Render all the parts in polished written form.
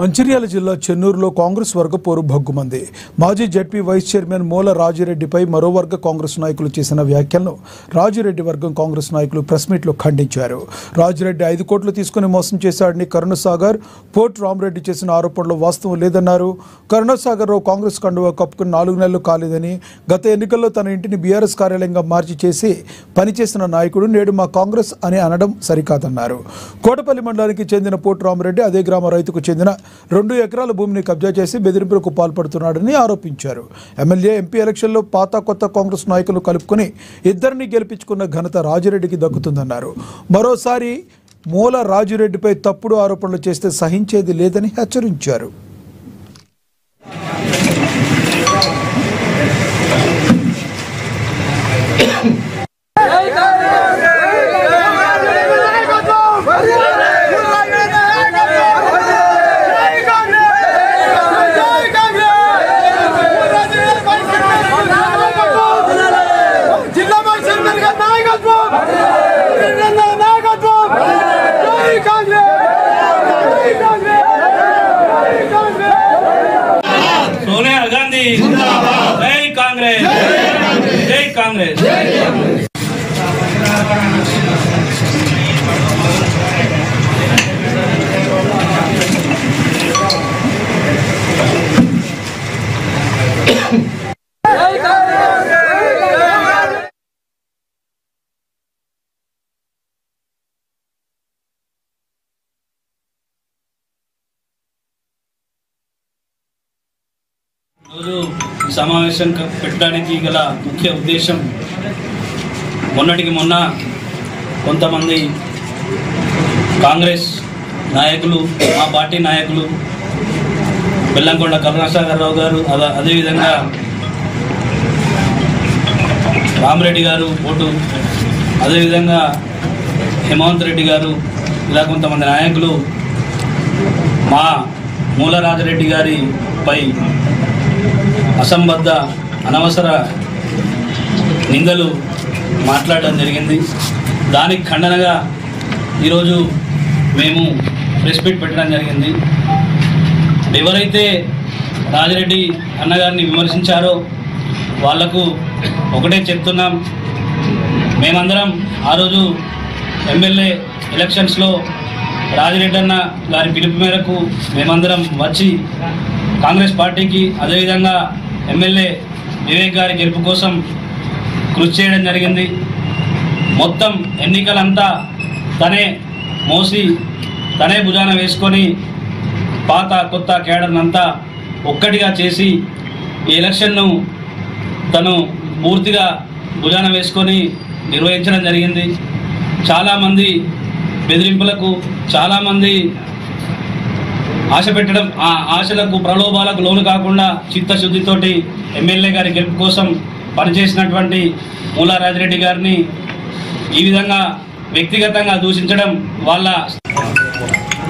మంచిర్యాల జిల్లా చెన్నూరులో కాంగ్రెస్ వర్గ పోరు భగ్గుమంది. మాజీ జెడ్పీ వైస్ చైర్మన్ మూల రాజిరెడ్డిపై మరో వర్గ కాంగ్రెస్ నాయకులు చేసిన వ్యాఖ్యలను రాజిరెడ్డి వర్గం కాంగ్రెస్ నాయకులు ప్రెస్ మీట్లో ఖండించారు. రాజిరెడ్డి 5 కోట్లు తీసుకుని మోసం చేశాడని కరుణసాగర్, పోర్ట్ రామరెడ్డి చేసిన ఆరోపణలో వాస్తవం లేదన్నారు. కరుణసాగర్ రావు కాంగ్రెస్ కండువా కప్పుకుని 4 నెలలు కాలేదని, గత ఎన్నికల్లో తన ఇంటిని బీఆర్ఎస్ కార్యాలయంగా మార్చి చేసి పనిచేసిన నాయకుడు నేడు మా కాంగ్రెస్ అని అనడం సరికాదన్నారు. కోటపల్లి మండలానికి చెందిన పోర్ట్ రామరెడ్డి అదే గ్రామ రైతుకు చెందిన 2 ఎకరాల భూమిని కబ్జా చేసి బెదిరింపులకు పాల్పడుతున్నాడని ఆరోపించారు. ఎమ్మెల్యే, ఎంపీ ఎలక్షన్లో పాత కొత్త కాంగ్రెస్ నాయకులు కలుపుకొని ఇద్దరిని గెలిపించుకున్న ఘనత రాజిరెడ్డికి దక్కుతుందన్నారు. మరోసారి మూల రాజిరెడ్డిపై తప్పుడు ఆరోపణలు చేస్తే సహించేది లేదని హెచ్చరించారు. सोनिया गांधी जिंदाबाद, जय कांग्रेस, जय कांग्रेस। సమావేశం పెట్టడానికి గల ముఖ్య ఉద్దేశం, మొన్నటికి మొన్న కొంతమంది కాంగ్రెస్ నాయకులు, మా పార్టీ నాయకులు బెల్లంకొండ కరుణసాగర్ రావు గారు, అదేవిధంగా రామరెడ్డి గారు ఓటు, అదేవిధంగా హేమంత్ రెడ్డి గారు, ఇలా కొంతమంది నాయకులు మా మూల రాజిరెడ్డి గారిపై అసంబద్ధ అనవసర నిందలు మాట్లాడడం జరిగింది. దానికి ఖండనగా ఈరోజు మేము ప్రెస్ మీట్ పెట్టడం జరిగింది. ఎవరైతే రాజిరెడ్డి అన్నగారిని విమర్శించారో వాళ్లకు ఒకటే చెప్తున్నాం, మేమందరం ఆ రోజు ఎమ్మెల్యే ఎలక్షన్స్లో రాజిరెడ్డి అన్న గారి పిలుపు మేరకు మేమందరం వచ్చి కాంగ్రెస్ పార్టీకి, అదేవిధంగా ఎమ్మెల్యే వివేక్ గారి గెలుపు కోసం కృషి చేయడం జరిగింది. మొత్తం ఎన్నికలంతా తనే మోసి, తనే భుజాన వేసుకొని పాత కొత్త కేడర్నంతా ఒక్కటిగా చేసి ఈ ఎలక్షన్ను తను పూర్తిగా భుజాన వేసుకొని నిర్వహించడం జరిగింది. చాలామంది బెదిరింపులకు, చాలామంది ఆశ పెట్టడం, ఆ ఆశలకు ప్రలోభాలకు లోను కాకుండా చిత్తశుద్ధితోటి ఎమ్మెల్యే గారి గెలుపు కోసం పనిచేసినటువంటి మూల రాజిరెడ్డి గారిని ఈ విధంగా వ్యక్తిగతంగా దూషించడం వాళ్ళ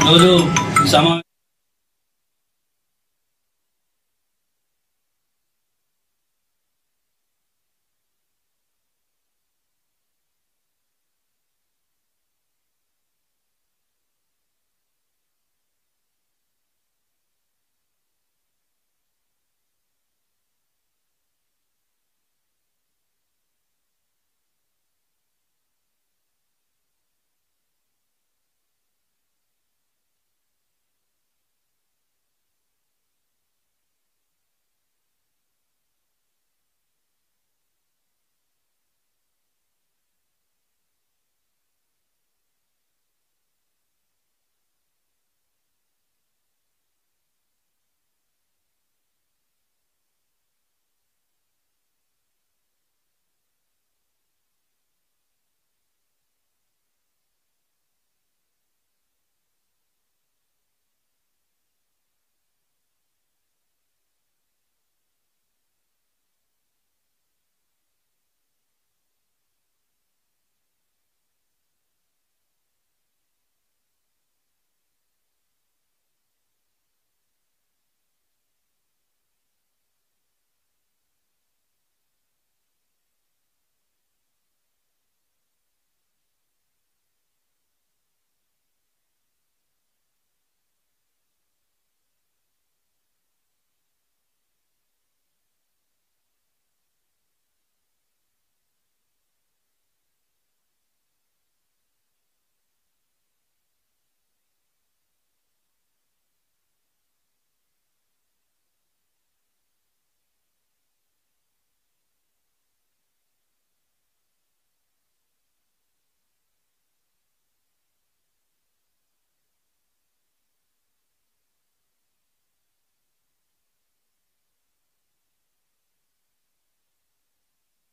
రోజు